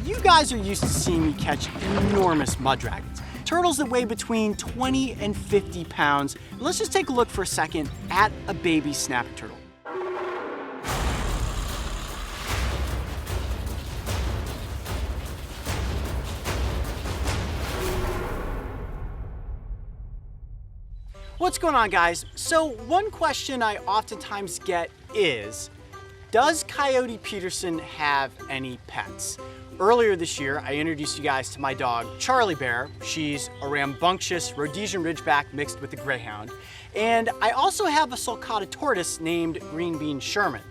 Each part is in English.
You guys are used to seeing me catch enormous mud dragons, turtles that weigh between 20 and 50 pounds. Let's just take a look for a second at a baby snapping turtle. What's going on, guys? So one question I oftentimes get is, does Coyote Peterson have any pets? Earlier this year, I introduced you guys to my dog, Charlie Bear. She's a rambunctious Rhodesian Ridgeback mixed with a Greyhound. And I also have a sulcata tortoise named Green Bean Sherman.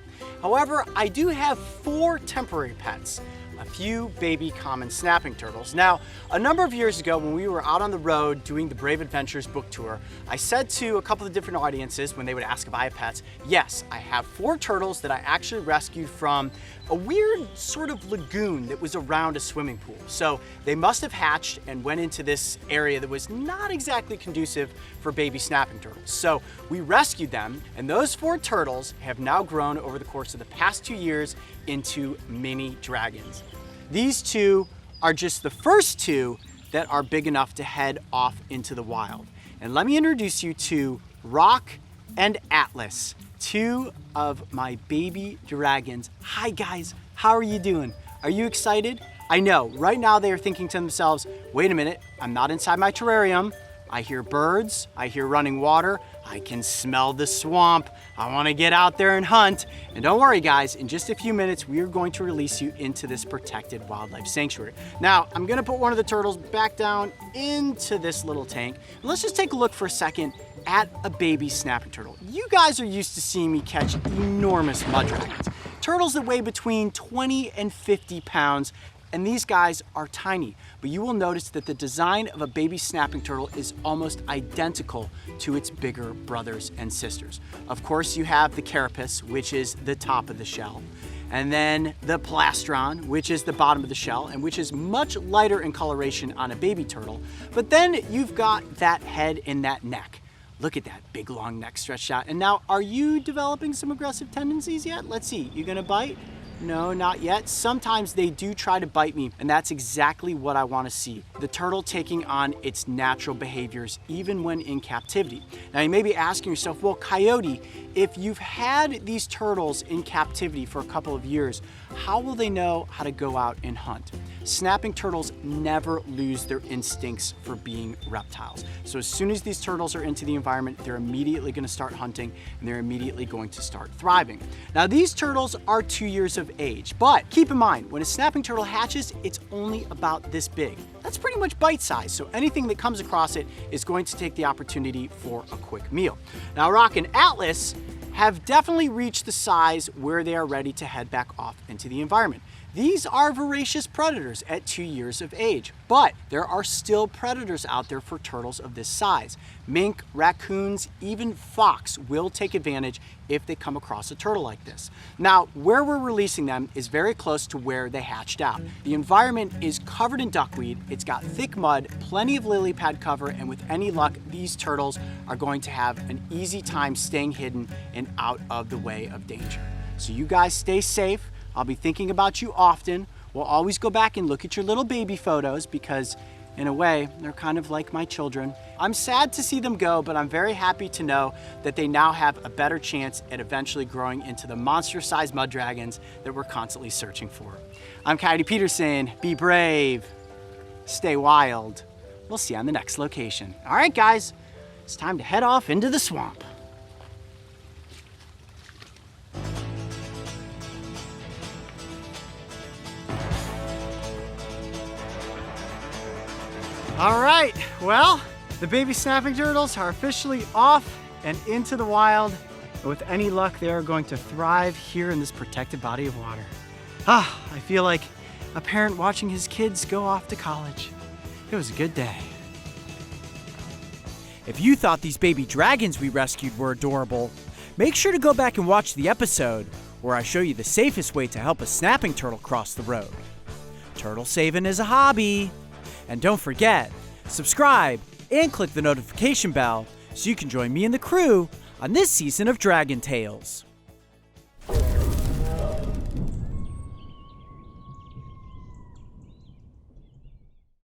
However, I do have 4 temporary pets. A few baby common snapping turtles. Now, a number of years ago when we were out on the road doing the Brave Adventures book tour, I said to a couple of different audiences when they would ask if I have pets, yes, I have 4 turtles that I actually rescued from a weird sort of lagoon that was around a swimming pool. So they must have hatched and went into this area that was not exactly conducive for baby snapping turtles. So we rescued them, and those 4 turtles have now grown over the course of the past 2 years into mini dragons. These 2 are just the first 2 that are big enough to head off into the wild. And let me introduce you to Rock and Atlas, 2 of my baby dragons. Hi guys, how are you doing? Are you excited? I know, right now they are thinking to themselves, wait a minute, I'm not inside my terrarium. I hear birds, I hear running water, I can smell the swamp. I want to get out there and hunt. And don't worry guys, in just a few minutes, we are going to release you into this protected wildlife sanctuary. Now, I'm gonna put one of the turtles back down into this little tank. And let's just take a look for a second at a baby snapping turtle. You guys are used to seeing me catch enormous mud dragons, turtles that weigh between 20 and 50 pounds. And these guys are tiny, but you will notice that the design of a baby snapping turtle is almost identical to its bigger brothers and sisters. Of course, you have the carapace, which is the top of the shell, and then the plastron, which is the bottom of the shell, and which is much lighter in coloration on a baby turtle. But then you've got that head and that neck. Look at that big long neck stretched out. And now, are you developing some aggressive tendencies yet? Let's see, you gonna bite? No, not yet. Sometimes they do try to bite me, and that's exactly what I want to see. The turtle taking on its natural behaviors, even when in captivity. Now, you may be asking yourself, well, Coyote, if you've had these turtles in captivity for a couple of years, how will they know how to go out and hunt? Snapping turtles never lose their instincts for being reptiles. So as soon as these turtles are into the environment, they're immediately going to start hunting, and they're immediately going to start thriving. Now, these turtles are 2 years of age, but keep in mind, when a snapping turtle hatches, it's only about this big. That's pretty much bite size, so anything that comes across it is going to take the opportunity for a quick meal. Now, Rock and Atlas have definitely reached the size where they are ready to head back off into the environment. These are voracious predators at 2 years of age, but there are still predators out there for turtles of this size. Mink, raccoons, even fox will take advantage if they come across a turtle like this. Now, where we're releasing them is very close to where they hatched out. The environment is covered in duckweed, it's got thick mud, plenty of lily pad cover, and with any luck, these turtles are going to have an easy time staying hidden and out of the way of danger. So you guys stay safe. I'll be thinking about you often. We'll always go back and look at your little baby photos because, in a way, they're kind of like my children. I'm sad to see them go, but I'm very happy to know that they now have a better chance at eventually growing into the monster-sized mud dragons that we're constantly searching for. I'm Coyote Peterson. Be brave. Stay wild. We'll see you on the next location. All right, guys, it's time to head off into the swamp. All right, well, the baby snapping turtles are officially off and into the wild. With any luck, they are going to thrive here in this protected body of water. I feel like a parent watching his kids go off to college. It was a good day. If you thought these baby dragons we rescued were adorable, make sure to go back and watch the episode where I show you the safest way to help a snapping turtle cross the road. Turtle saving is a hobby. And don't forget, subscribe and click the notification bell so you can join me and the crew on this season of Dragon Tales.